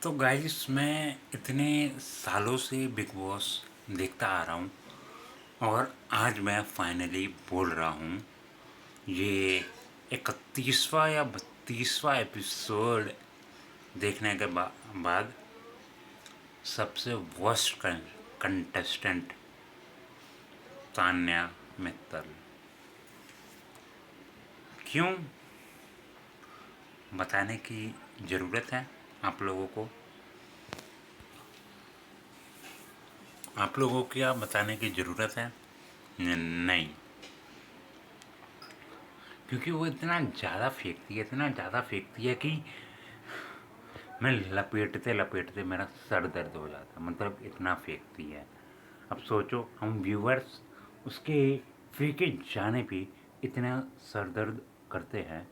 तो गाइस मैं इतने सालों से बिग बॉस देखता आ रहा हूँ और आज मैं फाइनली बोल रहा हूँ। ये 31वां या 32वां एपिसोड देखने के बाद सबसे वर्स्ट कंटेस्टेंट तान्या मित्तल। क्यों बताने की ज़रूरत है आप लोगों को? आप लोगों को क्या बताने की ज़रूरत है? नहीं, क्योंकि वो इतना ज़्यादा फेंकती है, इतना ज़्यादा फेंकती है कि मैं लपेटते लपेटते मेरा सर दर्द हो जाता, मतलब इतना फेंकती है। अब सोचो हम व्यूअर्स उसके फेंके जाने पे इतना सर दर्द करते हैं,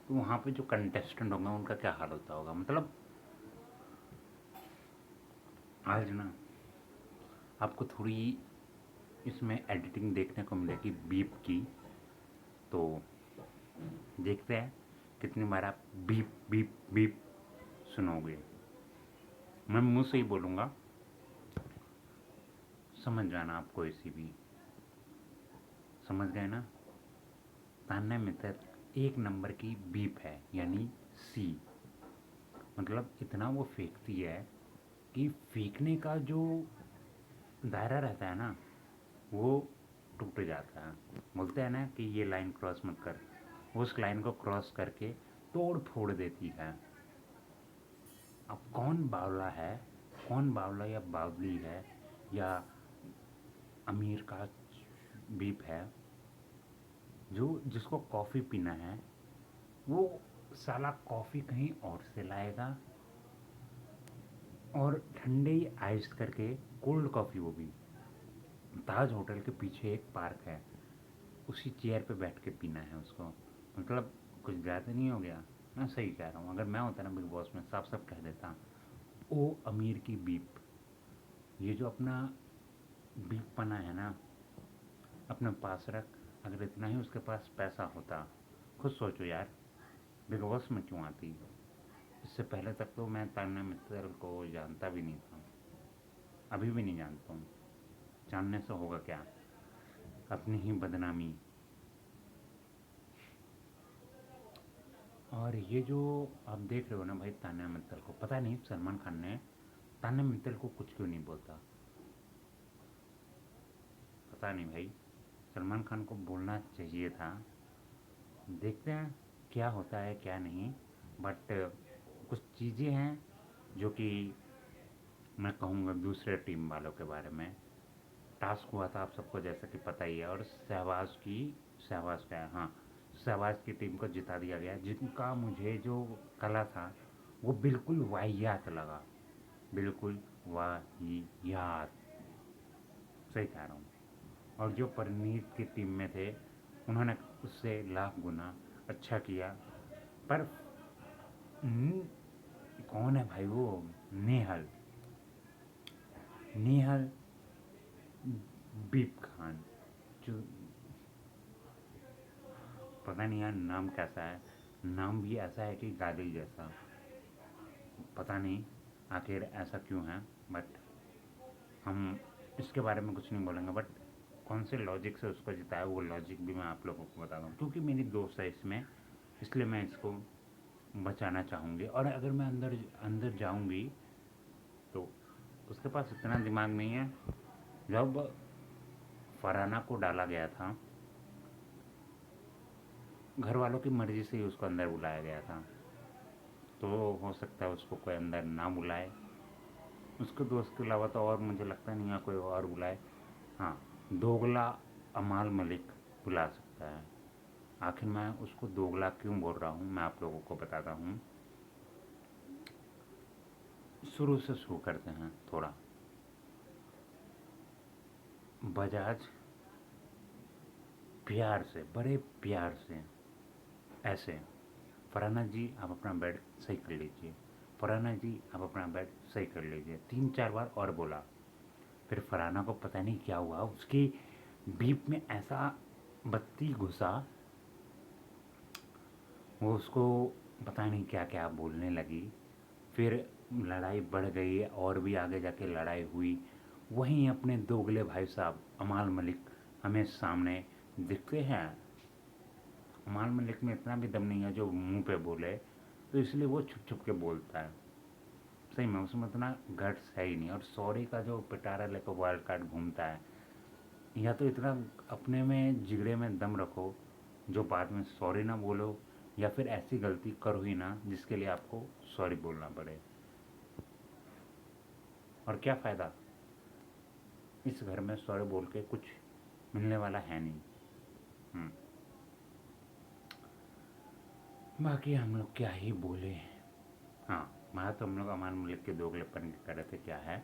तो वहाँ पे जो कंटेस्टेंट होंगे उनका क्या हाल होता होगा। मतलब आज ना आपको थोड़ी इसमें एडिटिंग देखने को मिलेगी बीप की, तो देखते हैं कितनी बार आप बीप बीप बीप सुनोगे। मैं मुंह से ही बोलूँगा, समझ जाना आप कोई सी भी। समझ गए ना? तान्या मित्तल एक नंबर की बीप है, यानी सी। मतलब इतना वो फेंकती है कि फेंकने का जो दायरा रहता है ना, वो टूट जाता है। बोलते हैं ना कि ये लाइन क्रॉस मत कर, उस लाइन को क्रॉस करके तोड़ फोड़ देती है। अब कौन बावला है, कौन बावला या बावली है या अमीर का बीप है, जो जिसको कॉफ़ी पीना है वो साला कॉफ़ी कहीं और से लाएगा और ठंडे ही आइस करके कोल्ड कॉफ़ी, वो भी ताज होटल के पीछे एक पार्क है, उसी चेयर पे बैठ के पीना है उसको। मतलब कुछ ज़्यादा नहीं हो गया? मैं सही कह रहा हूँ, अगर मैं होता ना बिग बॉस में साफ साफ कह देता, ओ अमीर की बीप। ये जो अपना बीप पना है ना, अपने पास रख। अगर इतना ही उसके पास पैसा होता, खुद सोचो यार, बिग बॉस में क्यों आती। इससे पहले तक तो मैं तान्या मित्तल को जानता भी नहीं था, अभी भी नहीं जानता हूँ। जानने से होगा क्या, अपनी ही बदनामी। और ये जो आप देख रहे हो ना भाई, तान्या मित्तल को पता नहीं सलमान खान ने तान्या मित्तल को कुछ क्यों नहीं बोलता, पता नहीं भाई। सलमान खान को बोलना चाहिए था। देखते हैं क्या होता है क्या नहीं। बट कुछ चीज़ें हैं जो कि मैं कहूँगा दूसरे टीम वालों के बारे में। टास्क हुआ था आप सबको जैसा कि पता ही है, और शहबाज का है, हाँ, शहबाज की टीम को जिता दिया गया, जिनका मुझे जो कला था वो बिल्कुल वाहियात लगा, बिल्कुल वाहियात, सही कह रहा हूँ। और जो परनीत की टीम में थे उन्होंने उससे लाख गुना अच्छा किया। पर कौन है भाई वो, नेहल, नेहल बीप खान, जो पता नहीं यार नाम कैसा है, नाम भी ऐसा है कि गाली जैसा, पता नहीं आखिर ऐसा क्यों है। बट हम इसके बारे में कुछ नहीं बोलेंगे। बट कौन से लॉजिक से उसको जिताया, वो लॉजिक भी मैं आप लोगों को बता दूँ, क्योंकि मेरी दोस्त है इसमें, इसलिए मैं इसको बचाना चाहूँगी। और अगर मैं अंदर अंदर जाऊँगी तो उसके पास इतना दिमाग नहीं है। जब फरहाना को डाला गया था, घर वालों की मर्ज़ी से ही उसको अंदर बुलाया गया था, तो हो सकता है उसको कोई अंदर ना बुलाए, उसके दोस्त के अलावा तो और मुझे लगता नहीं है कोई और बुलाए। हाँ, दोगला अमाल मलिक बुला सकता है। आखिर मैं उसको दोगला क्यों बोल रहा हूँ मैं आप लोगों को बताता हूँ। शुरू से शुरू करते हैं थोड़ा। बजाज प्यार से, बड़े प्यार से ऐसे, फरहाना जी आप अपना बेड सही कर लीजिए, फरहाना जी आप अपना बेड सही कर लीजिए, 3-4 बार और बोला। फिर फरहाना को पता नहीं क्या हुआ, उसकी बीप में ऐसा बत्ती घुसा, वो उसको पता नहीं क्या क्या बोलने लगी। फिर लड़ाई बढ़ गई और भी आगे जाके लड़ाई हुई। वहीं अपने दोगले भाई साहब अमाल मलिक हमें सामने दिखते हैं। अमाल मलिक में इतना भी दम नहीं है जो मुंह पे बोले, तो इसलिए वो छुप छुप के बोलता है। सही में उसमें उतना गट्स है ही नहीं। और सॉरी का जो पिटारा लेकर वाइल्ड कार्ड घूमता है, या तो इतना अपने में जिगरे में दम रखो जो बाद में सॉरी ना बोलो, या फिर ऐसी गलती करो ही ना जिसके लिए आपको सॉरी बोलना पड़े। और क्या फ़ायदा, इस घर में सॉरी बोल के कुछ मिलने वाला है नहीं। बाकी हम लोग क्या ही बोले। हाँ, मैं तो हम लोग अमान मलिक के दोगलेपन की कर रहे थे। क्या है,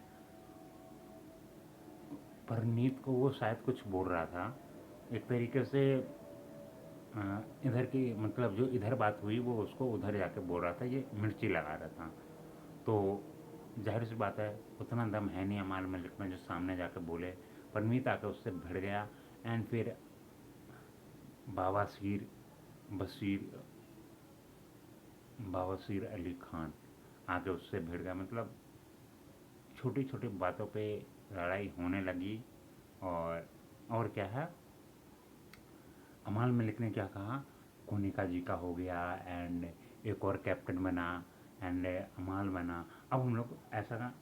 परनीत को वो शायद कुछ बोल रहा था एक तरीके से। इधर की मतलब जो इधर बात हुई वो उसको उधर जाके बोल रहा था, ये मिर्ची लगा रहा था। तो जाहिर सी बात है उतना दम है नहीं अमान मलिक में जो सामने जाके बोले। परनीत आके उससे भिड़ गया। एंड फिर बावासीर बशीर बावासीर अली खान आके उससे भिड़ गया। मतलब छोटी छोटी बातों पे लड़ाई होने लगी। और क्या है, अमाल मलिक ने क्या कहा, कोनिका जी का हो गया एंड एक और कैप्टन बना एंड अमाल बना। अब हम लोग ऐसा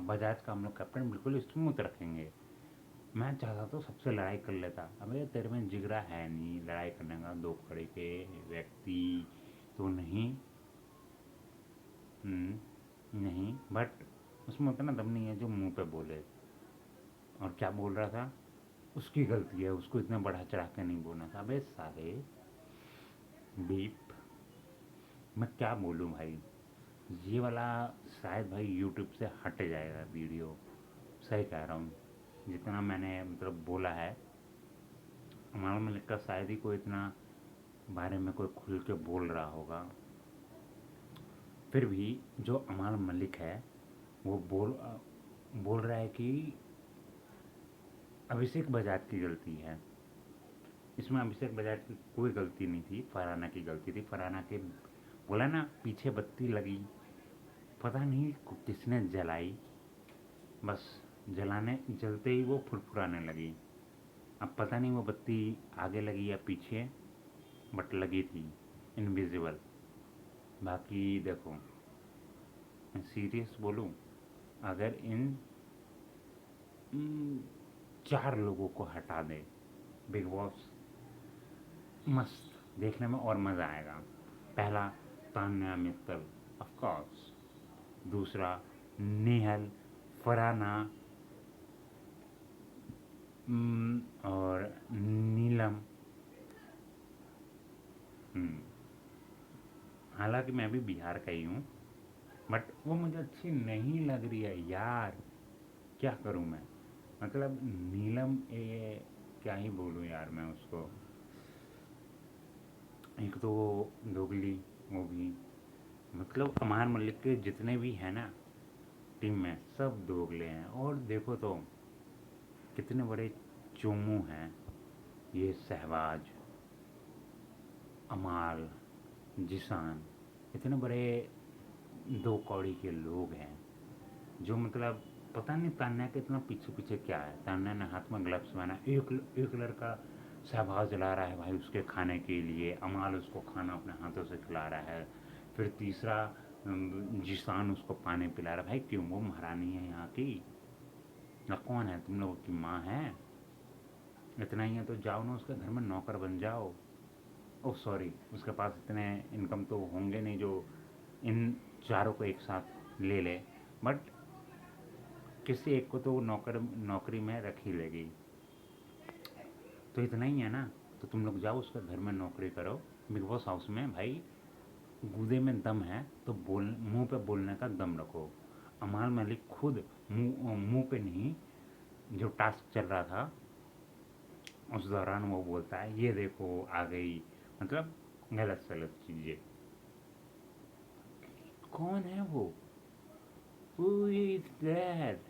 बजाज का हम लोग कैप्टन बिल्कुल स्मूथ रखेंगे। मैं चाहता तो सबसे लड़ाई कर लेता। अबे तेरे में जिगरा है नहीं लड़ाई करने का, दो कड़ी के व्यक्ति तो नहीं। नहीं, बट उसमें उतना दम नहीं है जो मुंह पे बोले। और क्या बोल रहा था, उसकी गलती है, उसको इतना बढ़ा चढ़ा के नहीं बोलना था। अबे साले बीप, मैं क्या बोलूँ भाई। ये वाला शायद भाई यूट्यूब से हट जाएगा वीडियो। सही कह रहा हूँ, जितना मैंने मतलब बोला है अमाल मलिक का शायद ही कोई इतना बारे में कोई खुल के बोल रहा होगा। फिर भी जो अमाल मलिक है वो बोल रहा है कि अभिषेक बजाज की गलती है। इसमें अभिषेक बजाज की कोई गलती नहीं थी, फरहाना की गलती थी। फरहाना के बोला ना पीछे बत्ती लगी, पता नहीं किसने जलाई, बस जलाने जलते ही वो फुरफुराने लगी। अब पता नहीं वो बत्ती आगे लगी या पीछे, बट लगी थी, इनविजिबल। बाकी देखो, मैं सीरियस बोलूँ, अगर इन 4 लोगों को हटा दे बिग बॉस, मस्त देखने में और मज़ा आएगा। पहला तान्या मित्तल ऑफ कोर्स, दूसरा नेहल, फरहाना और नीलम। हालांकि मैं भी बिहार का ही हूँ, बट वो मुझे अच्छी नहीं लग रही है यार। क्या करूँ मैं, मतलब नीलम क्या ही बोलूँ यार मैं उसको। एक तो वो दोगली, वो भी मतलब अमान मलिक के जितने भी हैं ना टीम में सब दोगले हैं। और देखो तो कितने बड़े चोमू हैं ये शहबाज, अमाल, जिसान, इतने बड़े दो कौड़ी के लोग हैं जो मतलब पता नहीं तान्या के इतना पीछे पीछे क्या है। तान्या ने हाथ में ग्लव्स पहना, एक लड़का शहबाज जला रहा है भाई उसके खाने के लिए, अमाल उसको खाना अपने हाथों से खिला रहा है। फिर तीसरा जिसान उसको पानी पिला रहा है। भाई क्यों, वो महारानी है यहाँ की ना, कौन है, तुम लोगों की माँ है? इतना ही है तो जाओ ना उसके घर में नौकर बन जाओ। ओह सॉरी, उसके पास इतने इनकम तो होंगे नहीं जो इन चारों को एक साथ ले ले, बट किसी एक को तो वो नौकरी में रख ही लेगी। तो इतना ही है ना, तो तुम लोग जाओ उसके घर में नौकरी करो बिग बॉस हाउस में। भाई गूदे में दम है तो बोल, मुंह पे बोलने का दम रखो। अमाल मलिक खुद मुंह पे नहीं, जो टास्क चल रहा था उस दौरान वो बोलता है ये देखो आ गई, मतलब गलत सलत चीज़ें। कौन है वो, हु इज दैट?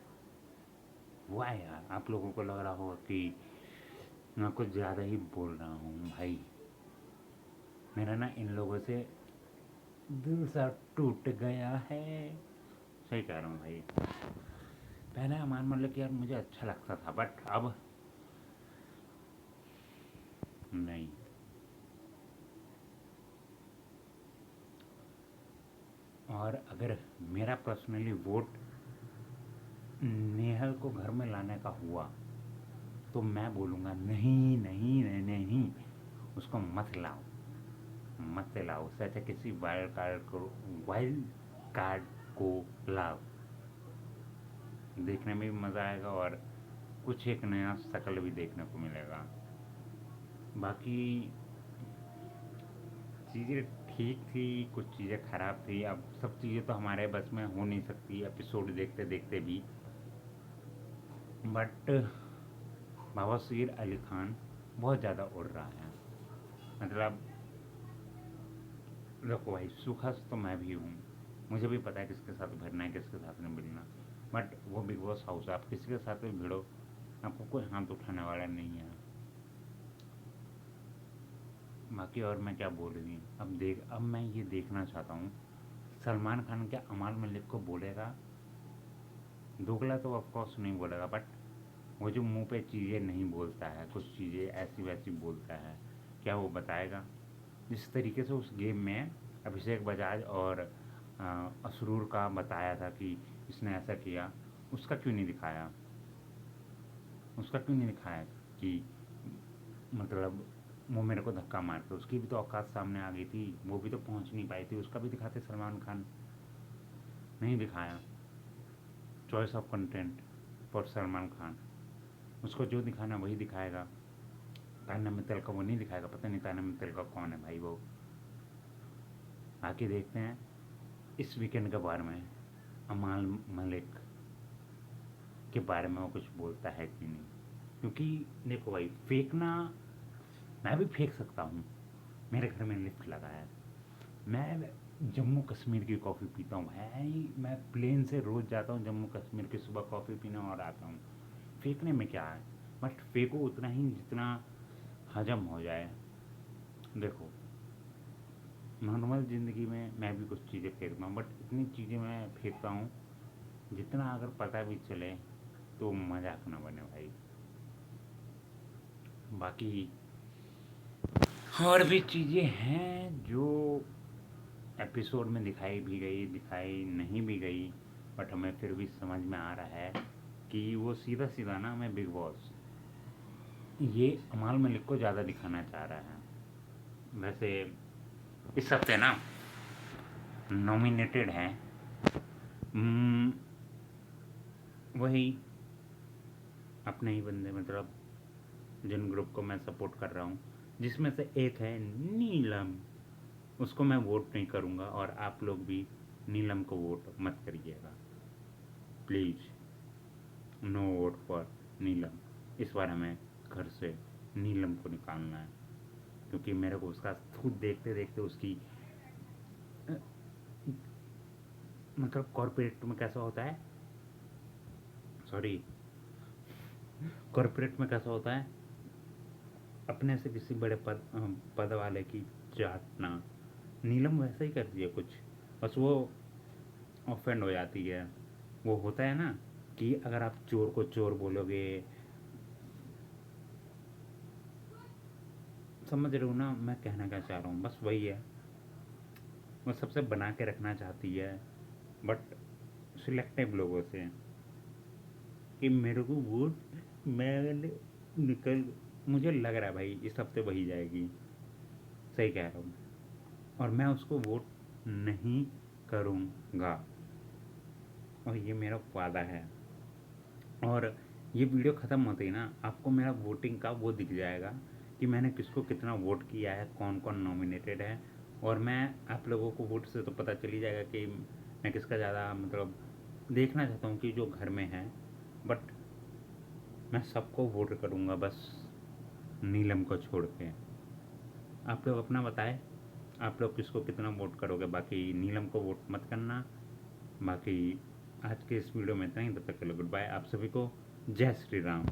वाह यार, आप लोगों को लग रहा होगा कि मैं कुछ ज़्यादा ही बोल रहा हूँ भाई। मेरा ना इन लोगों से दिल सा टूट गया है। सही कह रहा हूँ भाई। पहले अमान मलिक यार मुझे अच्छा लगता था, बट अब नहीं। और अगर मेरा पर्सनली वोट नेहल को घर में लाने का हुआ तो मैं बोलूँगा नहीं नहीं नहीं नहीं, उसको मत लाओ, मत लाओ। उससे अच्छा किसी वाइल्ड कार्ड को लाओ, देखने में भी मज़ा आएगा और कुछ एक नया शक्ल भी देखने को मिलेगा। बाकी चीज़ें ठीक थी, कुछ चीज़ें ख़राब थी। अब सब चीज़ें तो हमारे बस में हो नहीं सकती एपिसोड देखते देखते भी, बट बवासीर अली खान बहुत ज़्यादा उड़ रहा है। मतलब देखो भाई, सुखस तो मैं भी हूँ, मुझे भी पता है किसके साथ भिड़ना है किसके साथ नहीं भिड़ना, बट वो बिग बॉस हाउस है, आप किसी के साथ भी भिड़ो, आपको कोई हाथ उठाने वाला नहीं है। बाकी और मैं क्या बोल रही हूँ, अब मैं ये देखना चाहता हूँ सलमान खान क्या अमाल मलिक को बोलेगा। दोगला तो ऑफकोर्स नहीं बोलेगा, बट वो जो मुंह पे चीज़ें नहीं बोलता है, कुछ चीज़ें ऐसी वैसी बोलता है, क्या वो बताएगा? जिस तरीके से उस गेम में अभिषेक बजाज और असरूर का बताया था कि इसने ऐसा किया, उसका क्यों नहीं दिखाया? उसका क्यों नहीं दिखाया कि मतलब वो मेरे को धक्का मार के, उसकी भी तो औकात सामने आ गई थी, वो भी तो पहुंच नहीं पाई थी, उसका भी दिखाते सलमान खान। नहीं दिखाया। Choice of content for Salman Khan, उसको जो दिखाना वही दिखाएगा। तान्या मित्तल का वो नहीं दिखाएगा, पता नहीं तान्या मित्तल का कौन है भाई वो। आके देखते हैं इस वीकेंड के बारे में अमाल मलिक के बारे में वो कुछ बोलता है कि नहीं। क्योंकि देखो भाई, फेंकना मैं भी फेंक सकता हूँ, मेरे घर में लिफ्ट लगा है, मैं जम्मू कश्मीर की कॉफ़ी पीता हूँ भाई, मैं प्लेन से रोज़ जाता हूँ जम्मू कश्मीर की, सुबह कॉफ़ी पीने और आता हूँ। फेंकने में क्या है, बट फेंको उतना ही जितना हजम हो जाए। देखो नॉर्मल ज़िंदगी में मैं भी कुछ चीज़ें फेंकता हूँ, बट इतनी चीज़ें मैं फेंकता हूँ जितना अगर पता भी चले तो मजाक ना बने भाई। बाकी और भी चीज़ें हैं जो एपिसोड में दिखाई भी गई, दिखाई नहीं भी गई, बट हमें फिर भी समझ में आ रहा है कि वो सीधा सीधा ना हमें बिग बॉस ये अमाल मलिक को ज़्यादा दिखाना चाह रहा है। वैसे इस हफ्ते ना नॉमिनेटेड हैं वही अपने ही बंदे, मतलब जिन ग्रुप को मैं सपोर्ट कर रहा हूँ, जिसमें से एक है नीलम। उसको मैं वोट नहीं करूँगा और आप लोग भी नीलम को वोट मत करिएगा प्लीज़। नो वोट फॉर नीलम। इस बार हमें घर से नीलम को निकालना है, क्योंकि मेरे को उसका खुद देखते देखते उसकी मतलब कॉर्पोरेट में कैसा होता है, सॉरी, कॉर्पोरेट में कैसा होता है, अपने से किसी बड़े पद वाले की चाटना, नीलम वैसा ही करती है कुछ, बस वो ऑफेंड हो जाती है। वो होता है ना कि अगर आप चोर को चोर बोलोगे, समझ रहे हो ना मैं कहना क्या चाह रहा हूँ, बस वही है। वो सबसे बना के रखना चाहती है, बट सिलेक्टिव लोगों से, कि मेरे को वोट मैं निकल, मुझे लग रहा है भाई इस हफ्ते वही जाएगी, सही कह रहा हूँ, और मैं उसको वोट नहीं करूँगा, और ये मेरा वादा है। और ये वीडियो ख़त्म होते ही ना आपको मेरा वोटिंग का वो दिख जाएगा कि मैंने किसको कितना वोट किया है, कौन कौन नॉमिनेटेड है, और मैं आप लोगों को वोट से तो पता चल ही जाएगा कि मैं किसका ज़्यादा मतलब देखना चाहता हूँ कि जो घर में है, बट मैं सबको वोट करूँगा बस नीलम को छोड़ के। आप लोग अपना बताएं, आप लोग किसको कितना वोट करोगे, बाकी नीलम को वोट मत करना। बाकी आज के इस वीडियो में इतना ही, तब तक के लिए गुड बाय। आप सभी को जय श्री राम।